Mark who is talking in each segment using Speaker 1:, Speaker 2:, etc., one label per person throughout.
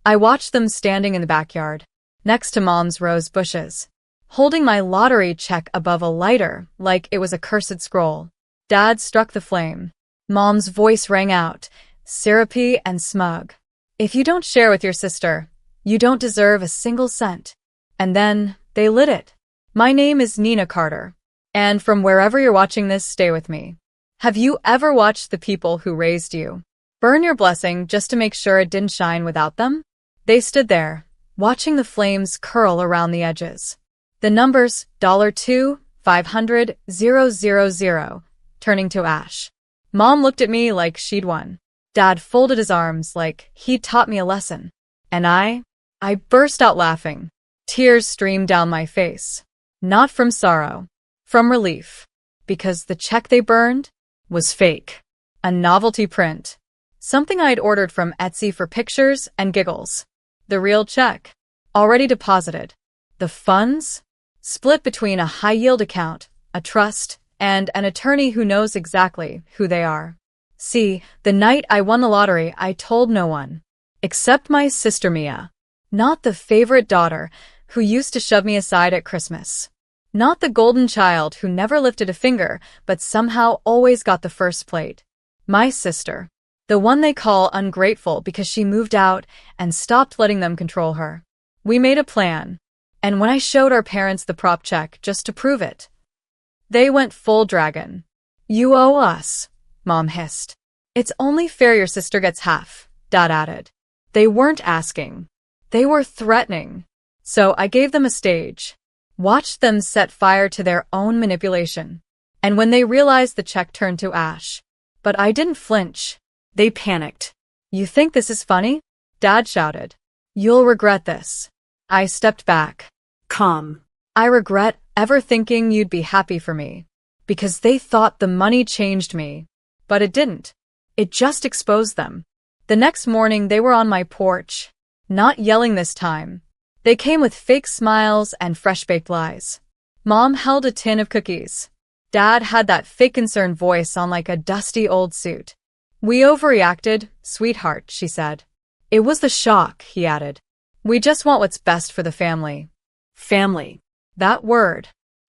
Speaker 1: I watched them standing in the backyard, next to Mom's rose bushes, holding my lottery check above a lighter like it was a cursed scroll. Dad struck the flame. Mom's voice rang out, syrupy and smug. "If you don't share with your sister, you don't deserve a single cent." And then they lit it. My name is Nina Carter. And from wherever you're watching this, stay with me. Have you ever watched the people who raised you burn your blessing just to make sure it didn't shine without them? They stood there, watching the flames curl around the edges. The numbers $2, 500, 000, turning to ash. Mom looked at me like she'd won. Dad folded his arms like he'd taught me a lesson. And I burst out laughing. Tears streamed down my face. Not from sorrow, from relief. Because the check they burned was fake. A novelty print. Something I'd ordered from Etsy for pictures and giggles. The real check, already deposited. The funds? Split between a high-yield account, a trust, and an attorney who knows exactly who they are. See, the night I won the lottery, I told no one. Except my sister Mia. Not the favorite daughter who used to shove me aside at Christmas. Not the golden child who never lifted a finger but somehow always got the first plate. My sister. The one they call ungrateful because she moved out and stopped letting them control her. We made a plan. And when I showed our parents the prop check just to prove it, they went full dragon. "You owe us," Mom hissed. "It's only fair your sister gets half," Dad added. They weren't asking. They were threatening. So I gave them a stage. Watched them set fire to their own manipulation. And when they realized the check turned to ash. But I didn't flinch. They panicked. "You think this is funny?" Dad shouted. "You'll regret this." I stepped back. Calm. "I regret ever thinking you'd be happy for me. Because they thought the money changed me. But it didn't. It just exposed them." The next morning they were on my porch. Not yelling this time. They came with fake smiles and fresh-baked lies. Mom held a tin of cookies. Dad had that fake concerned voice on like a dusty old suit. "We overreacted, sweetheart," she said. "It was the shock," he added. "We just want what's best for the family." Family. That word.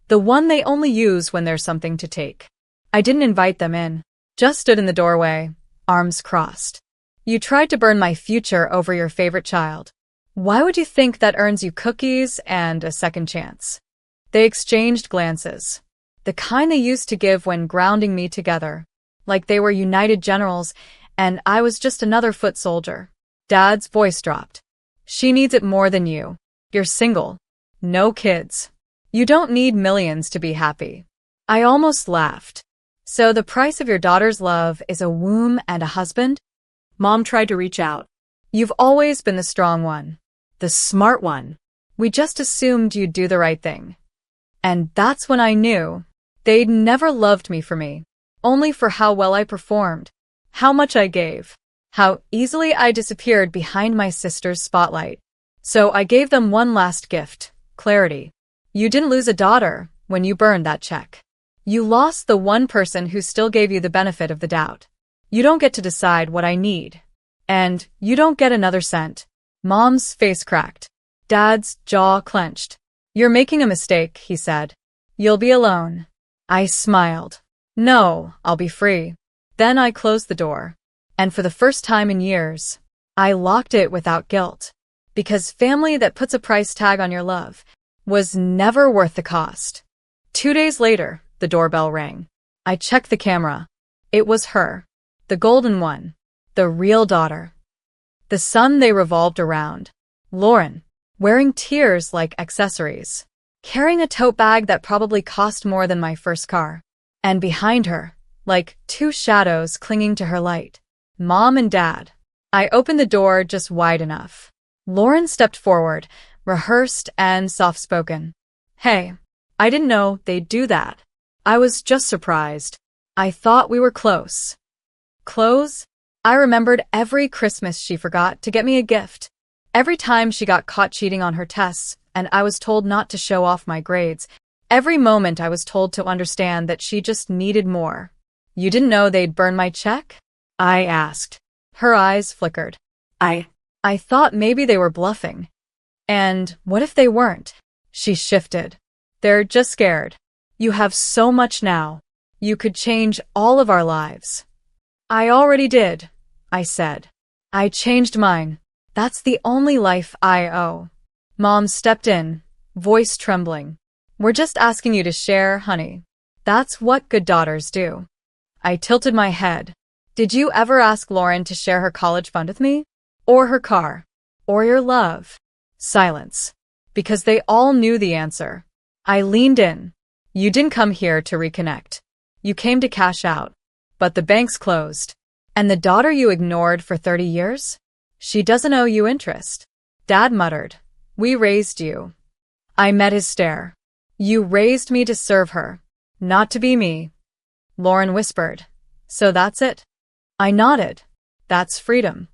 Speaker 1: The one they only use when there's something to take. I didn't invite them in. Just stood in the doorway, arms crossed. "You tried to burn my future over your favorite child. Why would you think that earns you cookies and a second chance?" They exchanged glances. The kind they used to give when grounding me together. Like they were united generals, and I was just another foot soldier. Dad's voice dropped. "She needs it more than you. You're single. No kids. You don't need millions to be happy." I almost laughed. "So the price of your daughter's love is a womb and a husband?" Mom tried to reach out. "You've always been the strong one. The smart one. We just assumed you'd do the right thing." And that's when I knew. They'd never loved me for me. Only for how well I performed. How much I gave. How easily I disappeared behind my sister's spotlight. So I gave them one last gift. Clarity. You didn't lose a daughter when you burned that check. You lost the one person who still gave you the benefit of the doubt. You don't get to decide what I need. And you don't get another cent. Mom's face cracked. Dad's jaw clenched. "You're making a mistake," he said. "You'll be alone." I smiled. "No, I'll be free." Then I closed the door. And for the first time in years, I locked it without guilt. Because family that puts a price tag on your love was never worth the cost. 2 days later, the doorbell rang. I checked the camera. It was her. The golden one. The real daughter. The son they revolved around. Lauren. Wearing tears like accessories. Carrying a tote bag that probably cost more than my first car. And behind her, like two shadows clinging to her light, Mom and Dad. I opened the door just wide enough. Lauren stepped forward, rehearsed and soft-spoken. "Hey, I didn't know they'd do that." I was just surprised. I thought we were close. Close? I remembered every Christmas she forgot to get me a gift. Every time she got caught cheating on her tests, and I was told not to show off my grades. Every moment I was told to understand that she just needed more. "You didn't know they'd burn my check?" I asked. Her eyes flickered. I I thought maybe they were bluffing. And what if they weren't? She shifted. They're just scared. You have so much now. You could change all of our lives. I already did, I said. I changed mine. That's the only life I owe. Mom stepped in, voice trembling. We're just asking you to share, honey. That's what good daughters do. I tilted my head. Did you ever ask Lauren to share her college fund with me? Or her car? Or your love? Silence. Because they all knew the answer. I leaned in. You didn't come here to reconnect. You came to cash out. But the bank's closed. And the daughter you ignored for 30 years? She doesn't owe you interest. Dad muttered. We raised you. I met his stare. You raised me to serve her, not to be me. Lauren whispered. So that's it? I nodded. That's freedom.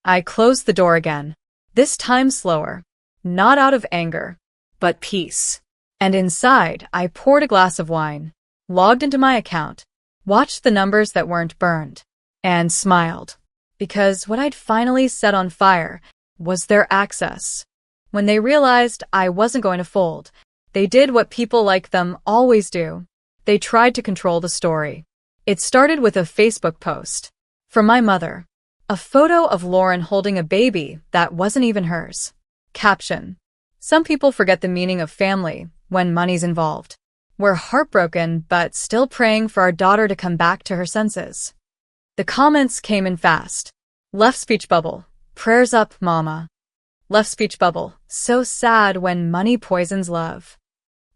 Speaker 1: I closed the door again, this time slower, not out of anger, but peace. And inside, I poured a glass of wine, logged into my account, watched the numbers that weren't burned, and smiled. Because what I'd finally set on fire was their access. When they realized I wasn't going to fold, they did what people like them always do. They tried to control the story. It started with a Facebook post from my mother. A photo of Lauren holding a baby that wasn't even hers. Caption. Some people forget the meaning of family when money's involved. We're heartbroken but still praying for our daughter to come back to her senses. The comments came in fast. Left speech bubble. Prayers up, mama. Left speech bubble. So sad when money poisons love.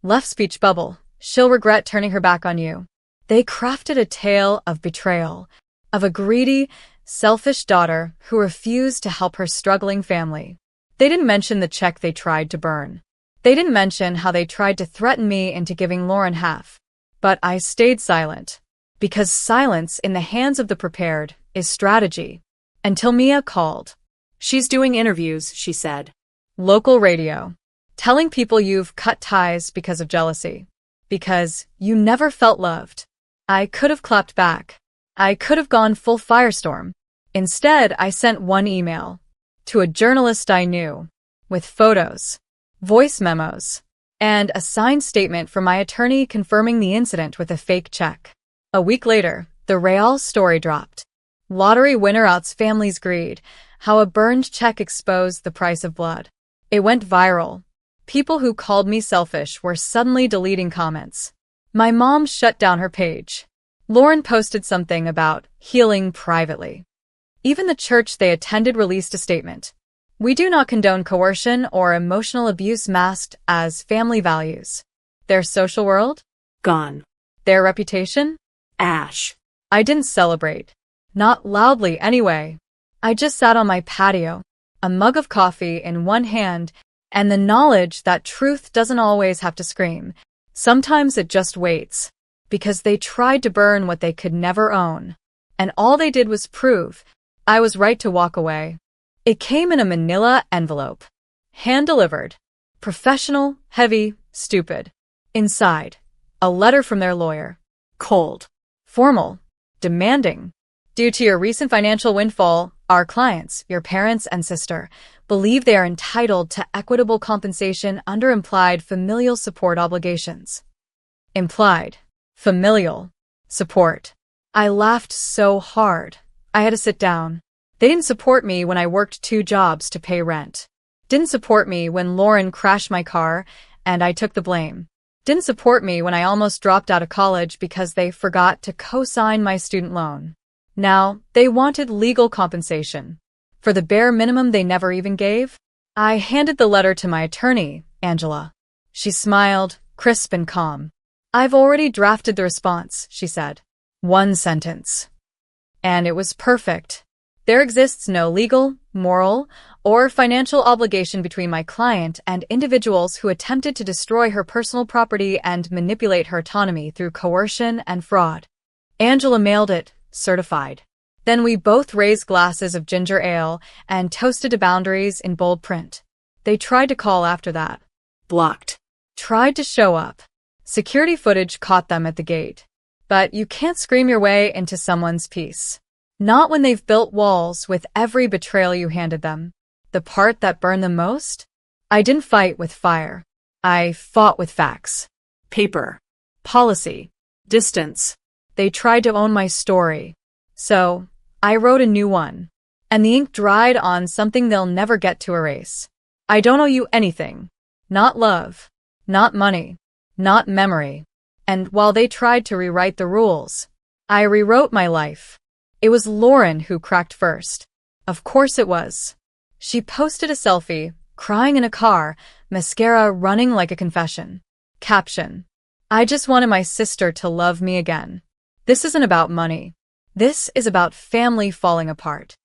Speaker 1: Left speech bubble. She'll regret turning her back on you. They crafted a tale of betrayal, of a greedy, selfish daughter who refused to help her struggling family. They didn't mention the check they tried to burn. They didn't mention how they tried to threaten me into giving Lauren half. But I stayed silent. Because silence in the hands of the prepared is strategy. Until Mia called.
Speaker 2: She's doing interviews, she said.
Speaker 1: Local radio. Telling people you've cut ties because of jealousy. Because you never felt loved. I could have clapped back. I could have gone full firestorm. Instead, I sent one email. To a journalist I knew. With photos. Voice memos. And a signed statement from my attorney confirming the incident with a fake check. A week later, the Real story dropped. Lottery winner outs family's greed. How a burned check exposed the price of blood. It went viral. People who called me selfish were suddenly deleting comments. My mom shut down her page. Lauren posted something about healing privately. Even the church they attended released a statement. We do not condone coercion or emotional abuse masked as family values. Their social world?
Speaker 2: Gone.
Speaker 1: Their reputation?
Speaker 2: Ash.
Speaker 1: I didn't celebrate. Not loudly anyway. I just sat on my patio, a mug of coffee in one hand, and the knowledge that truth doesn't always have to scream. Sometimes it just waits. Because they tried to burn what they could never own. And all they did was prove I was right to walk away. It came in a manila envelope. Hand-delivered. Professional, heavy, stupid. Inside, a letter from their lawyer. Cold. Formal. Demanding. Due to your recent financial windfall, our clients, your parents and sister, believe they are entitled to equitable compensation under implied familial support obligations. Implied. Familial. Support. I laughed so hard. I had to sit down. They didn't support me when I worked 2 jobs to pay rent. Didn't support me when Lauren crashed my car and I took the blame. Didn't support me when I almost dropped out of college because they forgot to co-sign my student loan. Now, they wanted legal compensation. For the bare minimum they never even gave? I handed the letter to my attorney, Angela. She smiled, crisp and calm. I've already drafted the response, she said. 1 sentence. And it was perfect. There exists no legal, moral, or financial obligation between my client and individuals who attempted to destroy her personal property and manipulate her autonomy through coercion and fraud. Angela mailed it, certified. Then we both raised glasses of ginger ale and toasted to boundaries in bold print. They tried to call after that.
Speaker 2: Blocked.
Speaker 1: Tried to show up. Security footage caught them at the gate. But you can't scream your way into someone's peace. Not when they've built walls with every betrayal you handed them. The part that burned them most? I didn't fight with fire. I fought with facts.
Speaker 2: Paper.
Speaker 1: Policy.
Speaker 2: Distance.
Speaker 1: They tried to own my story. So, I wrote a new one. And the ink dried on something they'll never get to erase. I don't owe you anything. Not love. Not money. Not memory. And while they tried to rewrite the rules, I rewrote my life. It was Lauren who cracked first. Of course it was. She posted a selfie, crying in a car, mascara running like a confession. Caption: I just wanted my sister to love me again. This isn't about money. This is about family falling apart.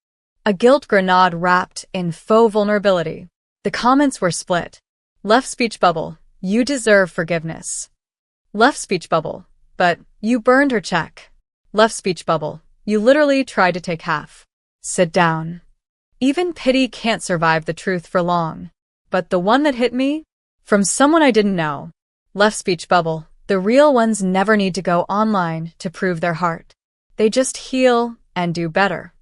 Speaker 1: A guilt grenade wrapped in faux vulnerability. The comments were split. Left speech bubble: you deserve forgiveness. Left speech bubble: but you burned her check. Left speech bubble: you literally tried to take half. Sit down. Even pity can't survive the truth for long. But the one that hit me? From someone I didn't know. Left speech bubble: the real ones never need to go online to prove their heart. They just heal and do better.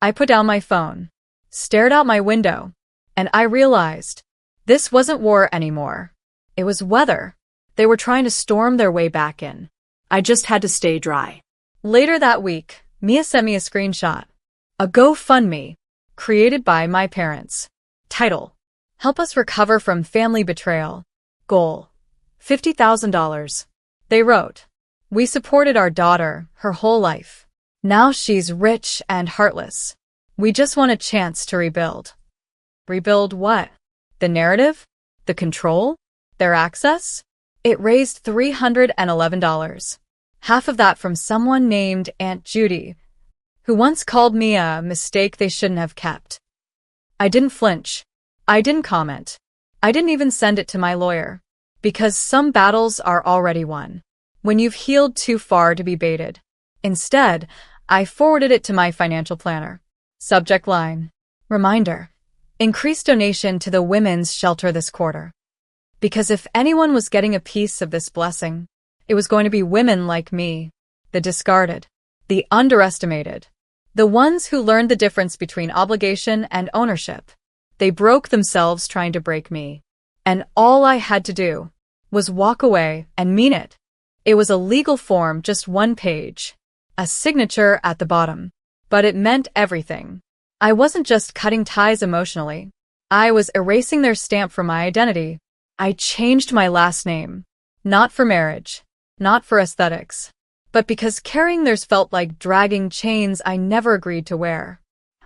Speaker 1: I put down my phone, stared out my window, and I realized this wasn't war anymore. It was weather. They were trying to storm their way back in.
Speaker 2: I just had to stay dry.
Speaker 1: Later that week, Mia sent me a screenshot. A GoFundMe, created by my parents. Title: Help us recover from family betrayal. Goal: $50,000. They wrote, we supported our daughter her whole life. Now she's rich and heartless. We just want a chance to rebuild. Rebuild what? The narrative? The control? Their access? It raised $311. Half of that from someone named Aunt Judy, who once called me a mistake they shouldn't have kept. I didn't flinch. I didn't comment. I didn't even send it to my lawyer. Because some battles are already won when you've healed too far to be baited. Instead, I forwarded it to my financial planner. Subject line: Reminder. Increase donation to the women's shelter this quarter. Because if anyone was getting a piece of this blessing, it was going to be women like me. The discarded. The underestimated. The ones who learned the difference between obligation and ownership. They broke themselves trying to break me. And all I had to do was walk away and mean it. It was a legal form, just one page. A signature at the bottom. But it meant everything. I wasn't just cutting ties emotionally. I was erasing their stamp from my identity. I changed my last name. Not for marriage. Not for aesthetics. But because carrying theirs felt like dragging chains I never agreed to wear.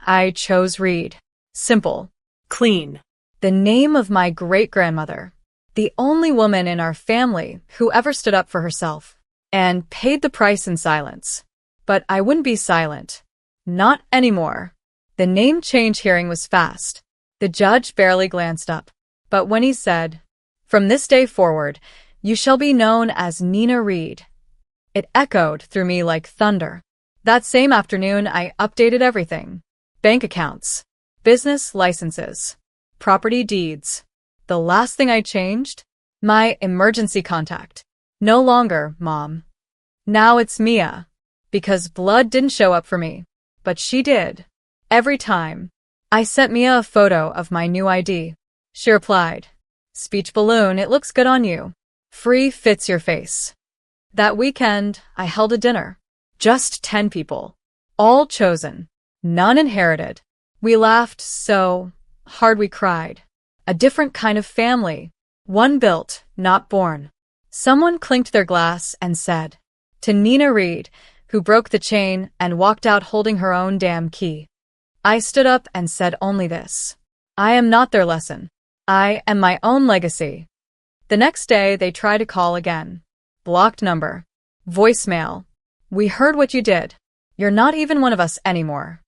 Speaker 1: I chose Reed. Simple.
Speaker 2: Clean.
Speaker 1: The name of my great-grandmother. The only woman in our family who ever stood up for herself. And paid the price in silence. But I wouldn't be silent. Not anymore. The name change hearing was fast. The judge barely glanced up. But when he said, from this day forward, you shall be known as Nina Reed, it echoed through me like thunder. That same afternoon, I updated everything. Bank accounts, business licenses, property deeds. The last thing I changed? My emergency contact. No longer Mom. Now it's Mia. Because blood didn't show up for me. But she did. Every time. I sent Mia a photo of my new ID. She replied, speech balloon, it looks good on you. Free fits your face. That weekend, I held a dinner. Just 10 people. All chosen. None inherited. We laughed so hard we cried. A different kind of family. One built, not born. Someone clinked their glass and said, to Nina Reed, who broke the chain and walked out holding her own damn key. I stood up and said only this. I am not their lesson. I am my own legacy. The next day, they tried to call again. Blocked number. Voicemail. We heard what you did. You're not even one of us anymore.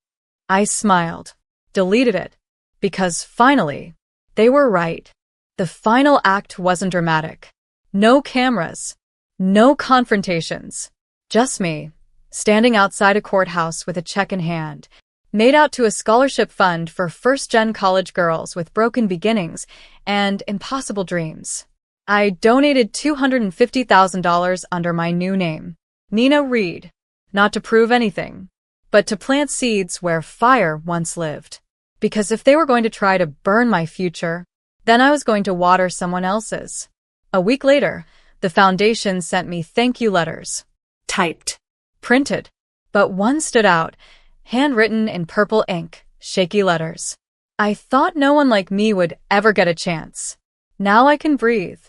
Speaker 1: I smiled. Deleted it. Because finally, they were right. The final act wasn't dramatic. No cameras. No confrontations. Just me, standing outside a courthouse with a check in hand, made out to a scholarship fund for first-gen college girls with broken beginnings and impossible dreams. I donated $250,000 under my new name, Nina Reed, not to prove anything, but to plant seeds where fire once lived. Because if they were going to try to burn my future, then I was going to water someone else's. A week later, the foundation sent me thank you letters.
Speaker 2: Typed.
Speaker 1: Printed. But one stood out, handwritten in purple ink, shaky letters. I thought no one like me would ever get a chance. Now I can breathe.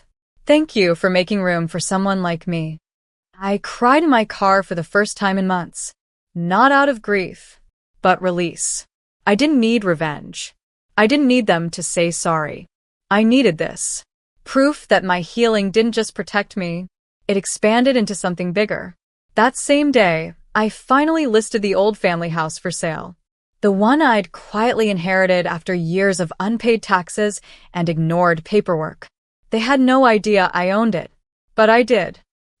Speaker 1: Thank you for making room for someone like me. I cried in my car for the first time in months. Not out of grief, but release. I didn't need revenge. I didn't need them to say sorry. I needed this. Proof that my healing didn't just protect me, it expanded into something bigger. That same day, I finally listed the old family house for sale. The one I'd quietly inherited after years of unpaid taxes and ignored paperwork. They had no idea I owned it, but I did.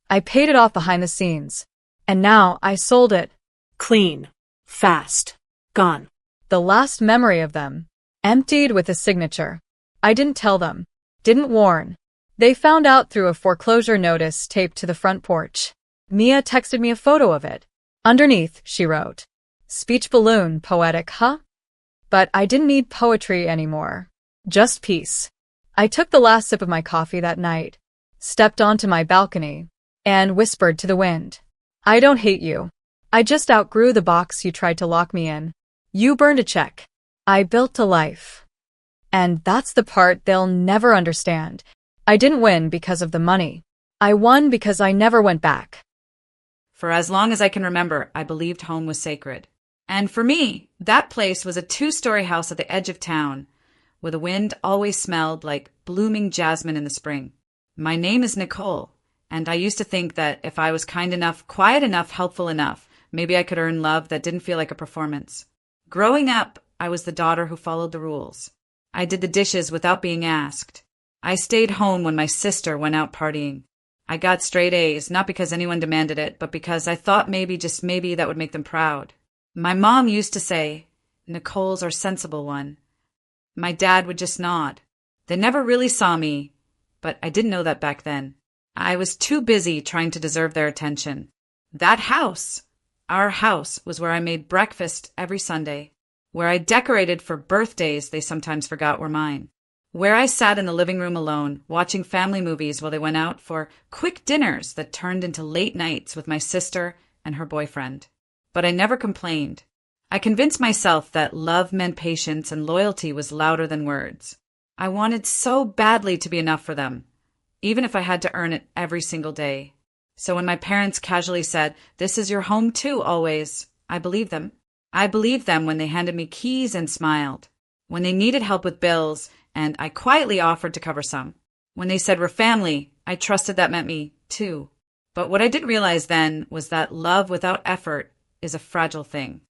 Speaker 1: I paid it off behind the scenes, and now I sold it.
Speaker 2: Clean. Fast. Gone.
Speaker 1: The last memory of them, emptied with a signature. I didn't tell them, didn't warn. They found out through a foreclosure notice taped to the front porch. Mia texted me a photo of it. Underneath, she wrote, "Speech balloon, poetic, huh?" But I didn't need poetry anymore. Just peace. I took the last sip of my coffee that night, stepped onto my balcony, and whispered to the wind, "I don't hate you. I just outgrew the box you tried to lock me in. You burned a check. I built a life." And that's the part they'll never understand. I didn't win because of the money. I won because I never went back.
Speaker 3: For as long as I can remember, I believed home was sacred. And for me, that place was a 2-story house at the edge of town, where the wind always smelled like blooming jasmine in the spring. My name is Nicole, and I used to think that if I was kind enough, quiet enough, helpful enough, maybe I could earn love that didn't feel like a performance. Growing up, I was the daughter who followed the rules. I did the dishes without being asked. I stayed home when my sister went out partying. I got straight A's, not because anyone demanded it, but because I thought maybe, just maybe, that would make them proud. My mom used to say, "Nicole's our sensible one." My dad would just nod. They never really saw me, but I didn't know that back then. I was too busy trying to deserve their attention. That house, our house, was where I made breakfast every Sunday, where I decorated for birthdays they sometimes forgot were mine, where I sat in the living room alone, watching family movies while they went out for quick dinners that turned into late nights with my sister and her boyfriend. But I never complained. I convinced myself that love meant patience and loyalty was louder than words. I wanted so badly to be enough for them, even if I had to earn it every single day. So when my parents casually said, "This is your home too, always," I believed them. I believed them when they handed me keys and smiled. When they needed help with bills, and I quietly offered to cover some. When they said we're family, I trusted that meant me too. But what I didn't realize then was that love without effort is a fragile thing.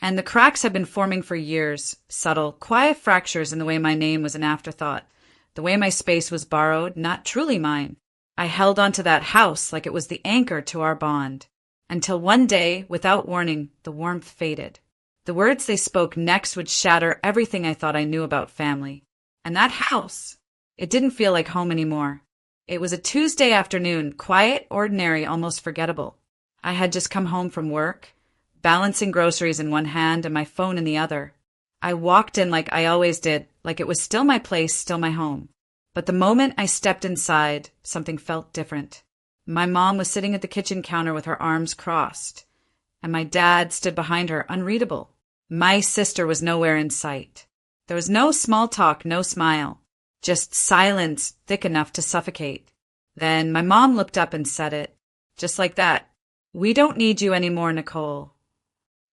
Speaker 3: And the cracks had been forming for years, subtle, quiet fractures in the way my name was an afterthought, the way my space was borrowed, not truly mine. I held onto that house like it was the anchor to our bond, until one day, without warning, the warmth faded. The words they spoke next would shatter everything I thought I knew about family. And that house, it didn't feel like home anymore. It was a Tuesday afternoon, quiet, ordinary, almost forgettable. I had just come home from work, balancing groceries in one hand and my phone in the other. I walked in like I always did, like it was still my place, still my home. But the moment I stepped inside, something felt different. My mom was sitting at the kitchen counter with her arms crossed, and my dad stood behind her, unreadable. My sister was nowhere in sight. There was no small talk, no smile, just silence thick enough to suffocate. Then my mom looked up and said it, just like that. "We don't need you anymore, Nicole."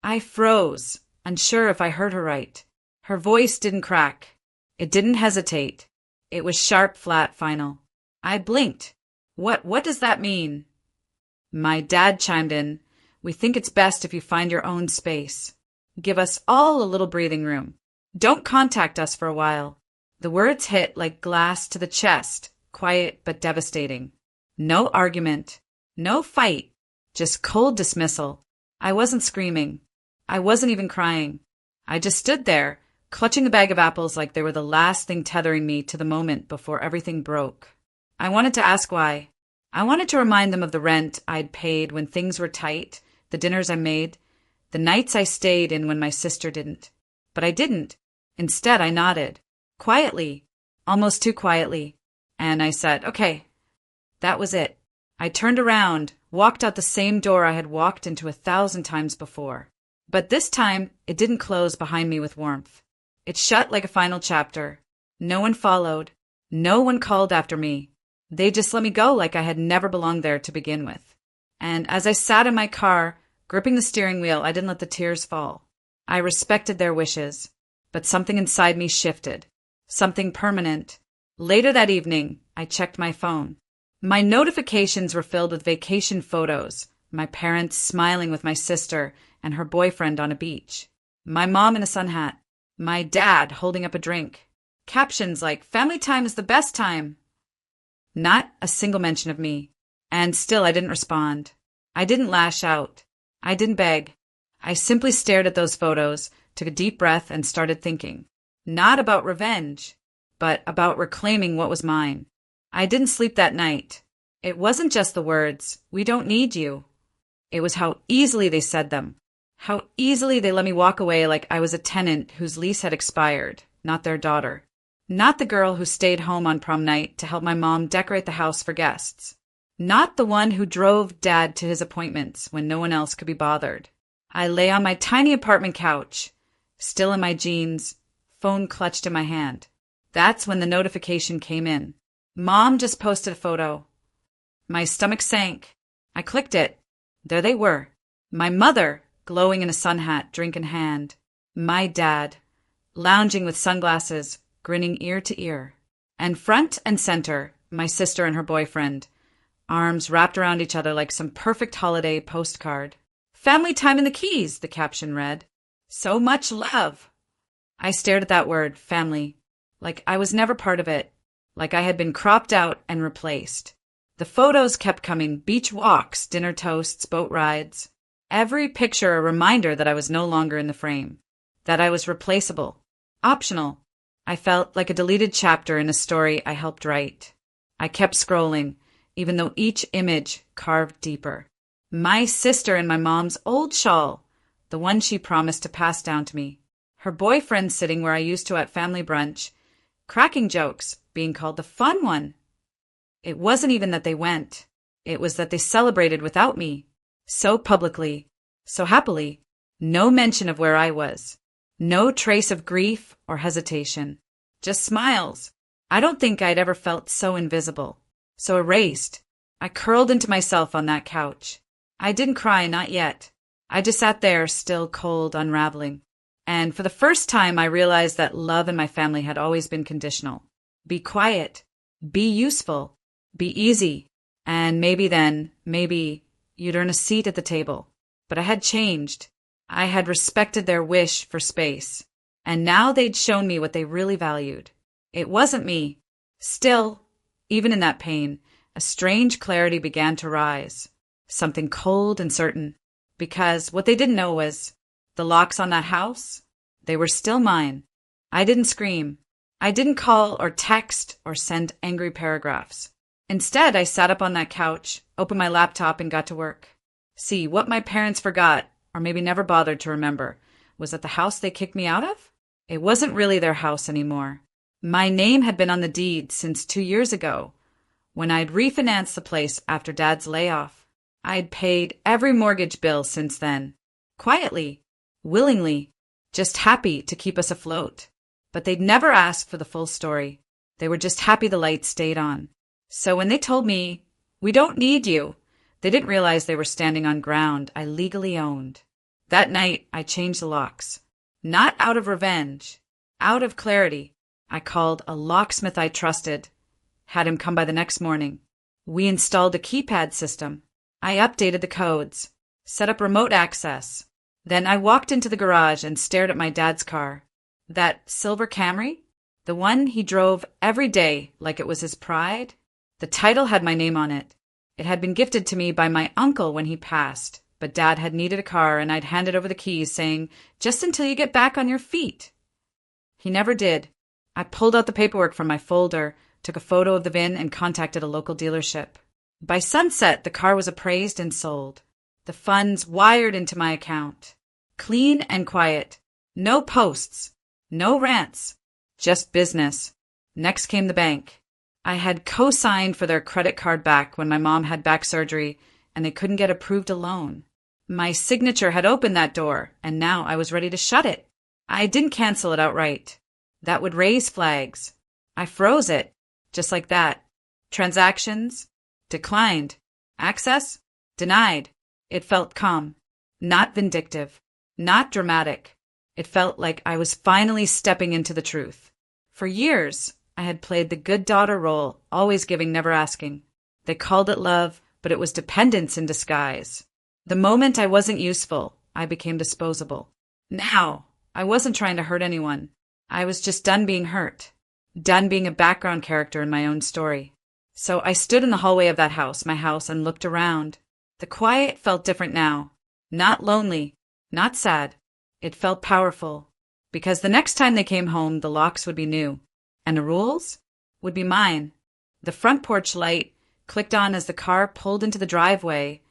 Speaker 3: I froze, unsure if I heard her right. Her voice didn't crack. It didn't hesitate. It was sharp, flat, final. I blinked. What does that mean? My dad chimed in. "We think it's best if you find your own space. Give us all a little breathing room. Don't contact us for a while." The words hit like glass to the chest, quiet but devastating. No argument, no fight, just cold dismissal. I wasn't screaming. I wasn't even crying. I just stood there, clutching the bag of apples like they were the last thing tethering me to the moment before everything broke. I wanted to ask why. I wanted to remind them of the rent I'd paid when things were tight, the dinners I made, the nights I stayed in when my sister didn't. But I didn't. Instead, I nodded. Quietly. Almost too quietly. And I said, okay. That was it. I turned around, walked out the same door I had walked into 1,000 times before. But this time, it didn't close behind me with warmth. It shut like a final chapter. No one followed. No one called after me. They just let me go like I had never belonged there to begin with. And as I sat in my car, gripping the steering wheel, I didn't let the tears fall. I respected their wishes. But something inside me shifted. Something permanent. Later that evening, I checked my phone. My notifications were filled with vacation photos, my parents smiling with my sister and her boyfriend on a beach, my mom in a sun hat, my dad holding up a drink, captions like, "Family time is the best time." Not a single mention of me. And still I didn't respond. I didn't lash out. I didn't beg. I simply stared at those photos, took a deep breath, and started thinking. Not about revenge, but about reclaiming what was mine. I didn't sleep that night. It wasn't just the words, "We don't need you." It was how easily they said them. How easily they let me walk away like I was a tenant whose lease had expired, not their daughter. Not the girl who stayed home on prom night to help my mom decorate the house for guests. Not the one who drove Dad to his appointments when no one else could be bothered. I lay on my tiny apartment couch, still in my jeans, phone clutched in my hand. That's when the notification came in. Mom just posted a photo. My stomach sank. I clicked it. There they were. My mother, glowing in a sun hat, drink in hand. My dad, lounging with sunglasses, grinning ear to ear. And front and center, my sister and her boyfriend, arms wrapped around each other like some perfect holiday postcard. "Family time in the Keys," the caption read. "So much love." I stared at that word, family, like I was never part of it, like I had been cropped out and replaced. The photos kept coming, beach walks, dinner toasts, boat rides. Every picture a reminder that I was no longer in the frame, that I was replaceable, optional. I felt like a deleted chapter in a story I helped write. I kept scrolling, even though each image carved deeper. My sister in my mom's old shawl, the one she promised to pass down to me. Her boyfriend sitting where I used to at family brunch, cracking jokes, being called the fun one. It wasn't even that they went. It was that they celebrated without me. So publicly, so happily. No mention of where I was. No trace of grief or hesitation. Just smiles. I don't think I'd ever felt so invisible, so erased. I curled into myself on that couch. I didn't cry, not yet. I just sat there, still cold, unraveling. And for the first time, I realized that love in my family had always been conditional. Be quiet. Be useful. Be easy. And maybe you'd earn a seat at the table. But I had changed. I had respected their wish for space. And now they'd shown me what they really valued. It wasn't me. Still, even in that pain, a strange clarity began to rise. Something cold and certain. Because what they didn't know was, the locks on that house, they were still mine. I didn't scream. I didn't call or text or send angry paragraphs. Instead, I sat up on that couch, opened my laptop, and got to work. See, what my parents forgot, or maybe never bothered to remember, was that the house they kicked me out of? It wasn't really their house anymore. My name had been on the deed since 2 years ago, when I'd refinanced the place after Dad's layoff. I'd paid every mortgage bill since then. Quietly, willingly, just happy to keep us afloat. But they'd never asked for the full story. They were just happy the lights stayed on. So when they told me, "We don't need you," they didn't realize they were standing on ground I legally owned. That night, I changed the locks. Not out of revenge, out of clarity. I called a locksmith I trusted, had him come by the next morning. We installed a keypad system. I updated the codes, set up remote access. Then I walked into the garage and stared at my dad's car. That silver Camry? The one he drove every day like it was his pride? The title had my name on it. It had been gifted to me by my uncle when he passed, but Dad had needed a car and I'd handed over the keys saying, "Just until you get back on your feet." He never did. I pulled out the paperwork from my folder, took a photo of the VIN, and contacted a local dealership. By sunset, the car was appraised and sold. The funds wired into my account. Clean and quiet. No posts. No rants. Just business. Next came the bank. I had co-signed for their credit card back when my mom had back surgery and they couldn't get approved a loan. My signature had opened that door, and now I was ready to shut it. I didn't cancel it outright. That would raise flags. I froze it, just like that. Transactions? Declined. Access? Denied. It felt calm. Not vindictive. Not dramatic. It felt like I was finally stepping into the truth. For years, I had played the good daughter role, always giving, never asking. They called it love, but it was dependence in disguise. The moment I wasn't useful, I became disposable. Now, I wasn't trying to hurt anyone. I was just done being hurt. Done being a background character in my own story. So I stood in the hallway of that house, my house, and looked around. The quiet felt different now. Not lonely. Not sad. It felt powerful. Because the next time they came home, the locks would be new. And the rules would be mine. The front porch light clicked on as the car pulled into the driveway,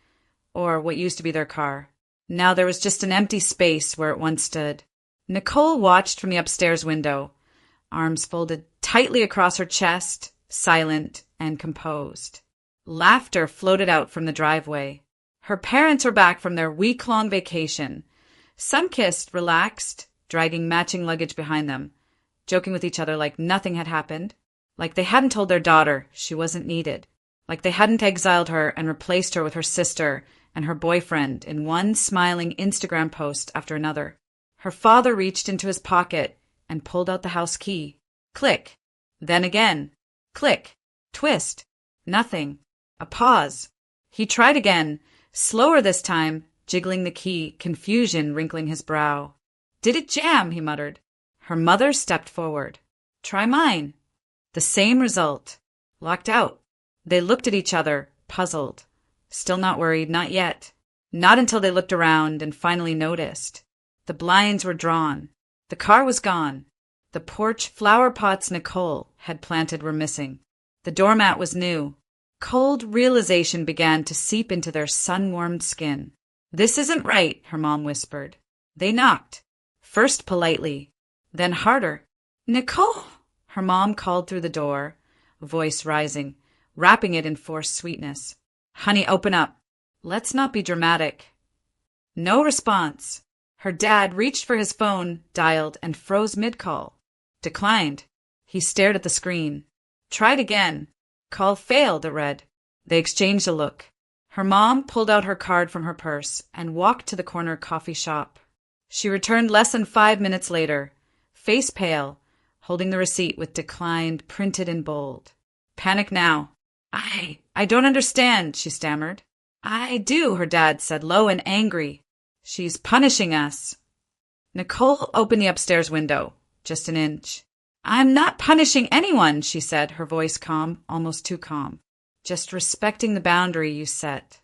Speaker 3: or what used to be their car. Now there was just an empty space where it once stood. Nicole watched from the upstairs window, arms folded tightly across her chest, silent and composed. Laughter floated out from the driveway. Her parents were back from their week-long vacation. Some kissed, relaxed, dragging matching luggage behind them, joking with each other like nothing had happened, like they hadn't told their daughter she wasn't needed, like they hadn't exiled her and replaced her with her sister and her boyfriend in one smiling Instagram post after another. Her father reached into his pocket and pulled out the house key. Click. Then again. Click. Twist. Nothing. A pause. He tried again, slower this time, jiggling the key, confusion wrinkling his brow. Did it jam? He muttered. Her mother stepped forward. Try mine. The same result. Locked out. They looked at each other, puzzled. Still not worried, not yet. Not until they looked around and finally noticed. The blinds were drawn. The car was gone. The porch flower pots Nicole had planted were missing. The doormat was new. Cold realization began to seep into their sun-warmed skin. This isn't right, her mom whispered. They knocked. First politely, then harder. Nicole! Her mom called through the door, voice rising, wrapping it in forced sweetness. Honey, open up. Let's not be dramatic. No response. Her dad reached for his phone, dialed, and froze mid-call. Declined. He stared at the screen. Tried again. Call failed, it read. They exchanged a look. Her mom pulled out her card from her purse and walked to the corner coffee shop. She returned less than 5 minutes later, face pale, holding the receipt with declined printed in bold. Panic now. I don't understand, she stammered. I do, her dad said, low and angry. She's punishing us. Nicole opened the upstairs window, just an inch. I'm not punishing anyone, she said, her voice calm, almost too calm. Just respecting the boundary you set.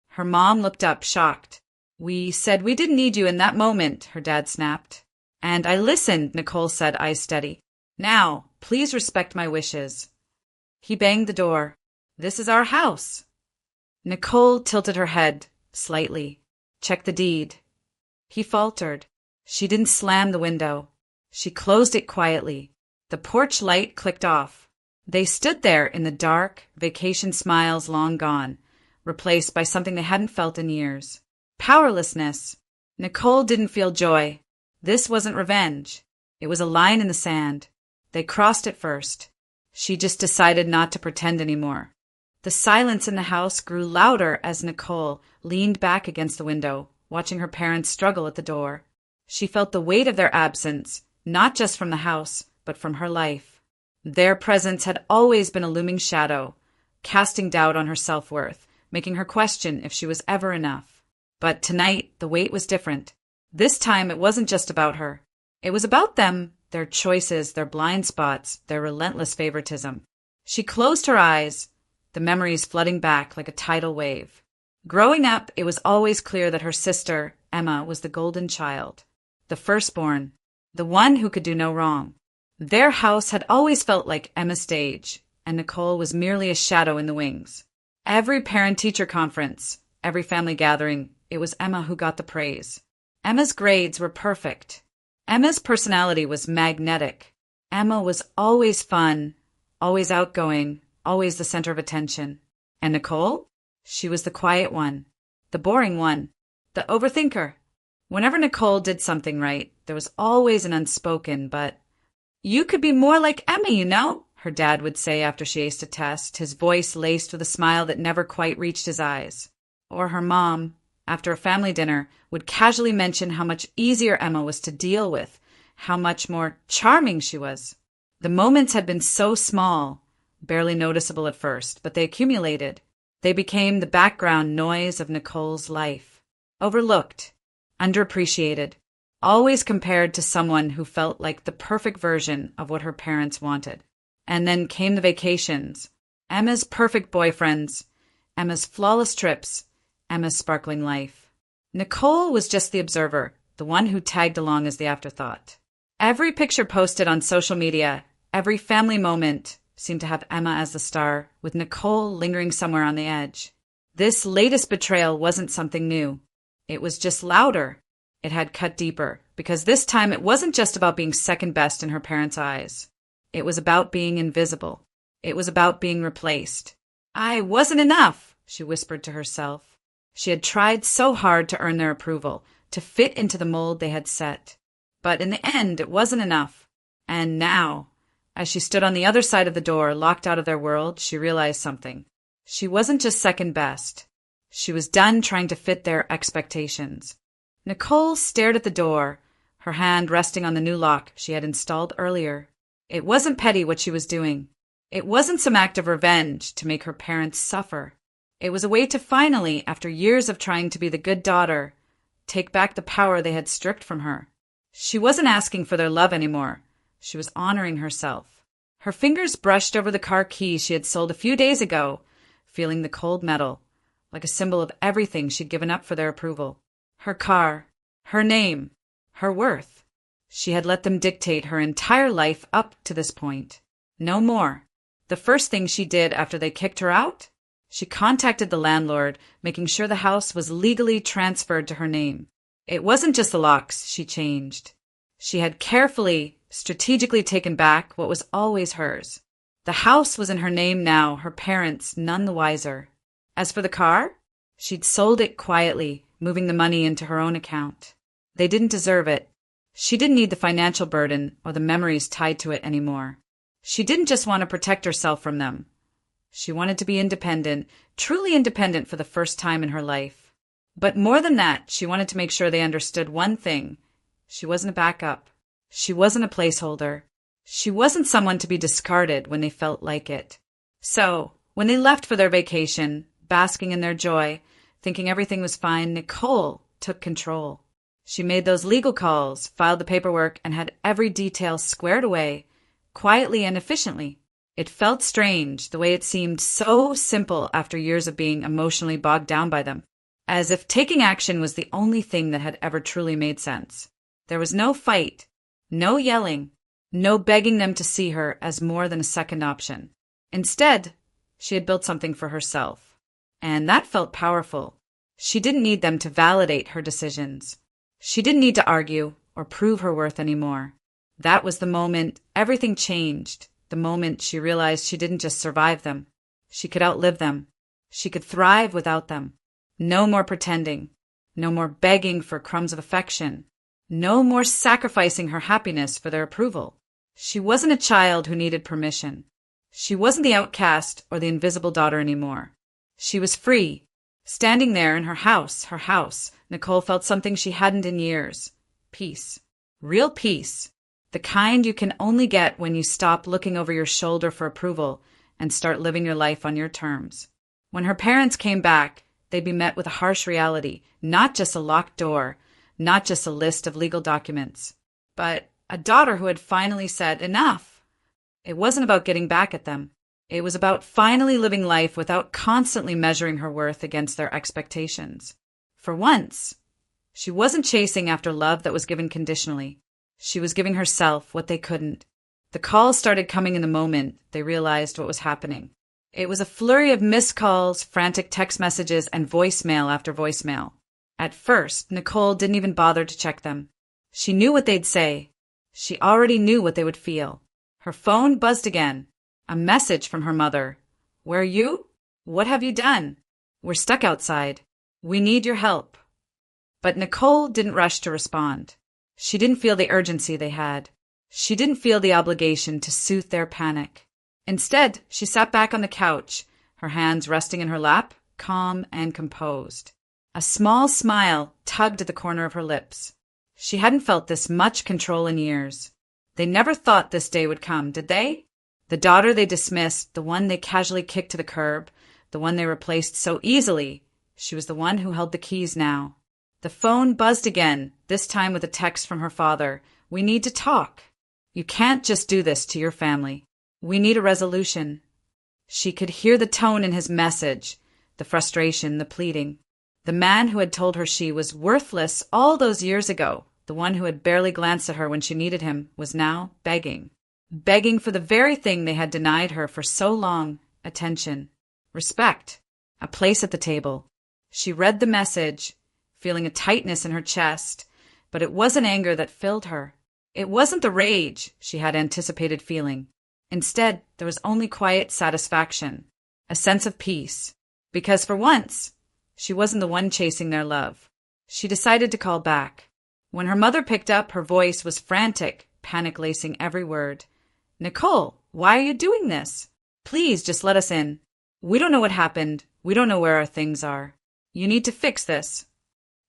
Speaker 3: Her mom looked up, shocked. We said we didn't need you in that moment, her dad snapped. And I listened, Nicole said, eyes steady. Now, please respect my wishes. He banged the door. This is our house. Nicole tilted her head, slightly. Check the deed. He faltered. She didn't slam the window. She closed it quietly. The porch light clicked off. They stood there in the dark, vacation smiles long gone, replaced by something they hadn't felt in years. Powerlessness. Nicole didn't feel joy. This wasn't revenge. It was a line in the sand. They crossed it first. She just decided not to pretend anymore. The silence in the house grew louder as Nicole leaned back against the window, watching her parents struggle at the door. She felt the weight of their absence, not just from the house, but from her life. Their presence had always been a looming shadow, casting doubt on her self-worth, making her question if she was ever enough. But tonight, the weight was different. This time, it wasn't just about her. It was about them, their choices, their blind spots, their relentless favoritism. She closed her eyes, the memories flooding back like a tidal wave. Growing up, it was always clear that her sister, Emma, was the golden child, the firstborn, the one who could do no wrong. Their house had always felt like Emma's stage, and Nicole was merely a shadow in the wings. Every parent-teacher conference, every family gathering, it was Emma who got the praise. Emma's grades were perfect. Emma's personality was magnetic. Emma was always fun, always outgoing, always the center of attention. And Nicole? She was the quiet one, the boring one, the overthinker. Whenever Nicole did something right, there was always an unspoken, but, "You could be more like Emma, you know," her dad would say after she aced a test, his voice laced with a smile that never quite reached his eyes. Or her mom, after a family dinner, would casually mention how much easier Emma was to deal with, how much more charming she was. The moments had been so small, barely noticeable at first, but they accumulated. They became the background noise of Nicole's life. Overlooked, underappreciated, always compared to someone who felt like the perfect version of what her parents wanted. And then came the vacations, Emma's perfect boyfriends, Emma's flawless trips, Emma's sparkling life. Nicole was just the observer, the one who tagged along as the afterthought. Every picture posted on social media, every family moment, seemed to have Emma as the star, with Nicole lingering somewhere on the edge. This latest betrayal wasn't something new. It was just louder. It had cut deeper, because this time it wasn't just about being second best in her parents' eyes. It was about being invisible. It was about being replaced. "I wasn't enough," she whispered to herself. She had tried so hard to earn their approval, to fit into the mold they had set. But in the end, it wasn't enough. And now, as she stood on the other side of the door, locked out of their world, she realized something. She wasn't just second best. She was done trying to fit their expectations. Nicole stared at the door, her hand resting on the new lock she had installed earlier. It wasn't petty what she was doing. It wasn't some act of revenge to make her parents suffer. It was a way to finally, after years of trying to be the good daughter, take back the power they had stripped from her. She wasn't asking for their love anymore. She was honoring herself. Her fingers brushed over the car keys she had sold a few days ago, feeling the cold metal, like a symbol of everything she'd given up for their approval. Her car, her name, her worth. She had let them dictate her entire life up to this point. No more. The first thing she did after they kicked her out? She contacted the landlord, making sure the house was legally transferred to her name. It wasn't just the locks she changed. She had carefully, strategically taken back what was always hers. The house was in her name now, her parents none the wiser. As for the car, she'd sold it quietly, moving the money into her own account. They didn't deserve it. She didn't need the financial burden or the memories tied to it anymore. She didn't just want to protect herself from them. She wanted to be independent, truly independent for the first time in her life. But more than that, she wanted to make sure they understood one thing. She wasn't a backup. She wasn't a placeholder. She wasn't someone to be discarded when they felt like it. So, when they left for their vacation, basking in their joy, thinking everything was fine, Nicole took control. She made those legal calls, filed the paperwork, and had every detail squared away, quietly and efficiently. It felt strange, the way it seemed so simple after years of being emotionally bogged down by them, as if taking action was the only thing that had ever truly made sense. There was no fight, no yelling, no begging them to see her as more than a second option. Instead, she had built something for herself. And that felt powerful. She didn't need them to validate her decisions. She didn't need to argue or prove her worth anymore. That was the moment everything changed, the moment she realized she didn't just survive them. She could outlive them. She could thrive without them. No more pretending. No more begging for crumbs of affection. No more sacrificing her happiness for their approval. She wasn't a child who needed permission. She wasn't the outcast or the invisible daughter anymore. She was free. Standing there in her house, Nicole felt something she hadn't in years. Peace. Real peace. The kind you can only get when you stop looking over your shoulder for approval and start living your life on your terms. When her parents came back, they'd be met with a harsh reality, not just a locked door, not just a list of legal documents, but a daughter who had finally said enough. It wasn't about getting back at them. It was about finally living life without constantly measuring her worth against their expectations. For once, she wasn't chasing after love that was given conditionally. She was giving herself what they couldn't. The calls started coming in the moment they realized what was happening. It was a flurry of missed calls, frantic text messages, and voicemail after voicemail. At first, Nicole didn't even bother to check them. She knew what they'd say. She already knew what they would feel. Her phone buzzed again. A message from her mother. Where are you? What have you done? We're stuck outside. We need your help. But Nicole didn't rush to respond. She didn't feel the urgency they had. She didn't feel the obligation to soothe their panic. Instead, she sat back on the couch, her hands resting in her lap, calm and composed. A small smile tugged at the corner of her lips. She hadn't felt this much control in years. They never thought this day would come, did they? The daughter they dismissed, the one they casually kicked to the curb, the one they replaced so easily, she was the one who held the keys now. The phone buzzed again, this time with a text from her father. We need to talk. You can't just do this to your family. We need a resolution. She could hear the tone in his message, the frustration, the pleading. The man who had told her she was worthless all those years ago, the one who had barely glanced at her when she needed him, was now begging. Begging for the very thing they had denied her for so long, attention, respect, a place at the table. She read the message, feeling a tightness in her chest, but it wasn't anger that filled her. It wasn't the rage she had anticipated feeling. Instead, there was only quiet satisfaction, a sense of peace, because for once, she wasn't the one chasing their love. She decided to call back. When her mother picked up, her voice was frantic, panic-lacing every word. Nicole, why are you doing this? Please just let us in. We don't know what happened. We don't know where our things are. You need to fix this.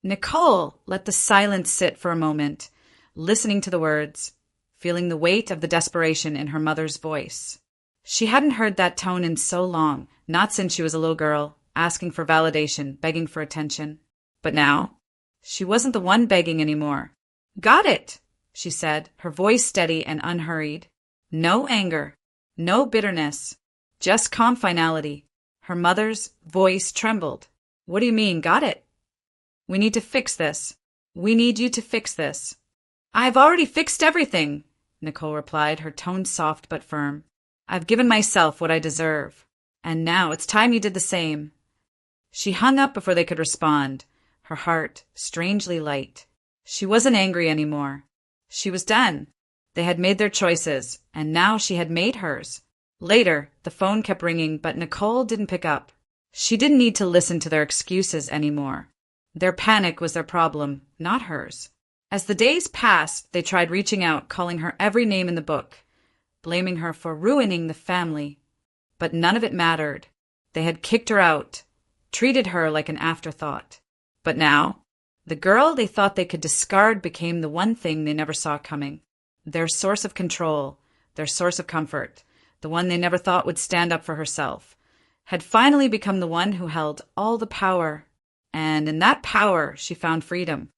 Speaker 3: Nicole let the silence sit for a moment, listening to the words, feeling the weight of the desperation in her mother's voice. She hadn't heard that tone in so long, not since she was a little girl, asking for validation, begging for attention. But now, she wasn't the one begging anymore. Got it, she said, her voice steady and unhurried. No anger, no bitterness, just calm finality. Her mother's voice trembled. What do you mean, got it? We need to fix this. We need you to fix this. I've already fixed everything, Nicole replied, her tone soft but firm. I've given myself what I deserve. And now it's time you did the same. She hung up before they could respond, her heart strangely light. She wasn't angry anymore. She was done. They had made their choices, and now she had made hers. Later, the phone kept ringing, but Nicole didn't pick up. She didn't need to listen to their excuses anymore. Their panic was their problem, not hers. As the days passed, they tried reaching out, calling her every name in the book, blaming her for ruining the family. But none of it mattered. They had kicked her out, treated her like an afterthought. But now, the girl they thought they could discard became the one thing they never saw coming. Their source of control, their source of comfort, the one they never thought would stand up for herself, had finally become the one who held all the power. And in that power, she found freedom.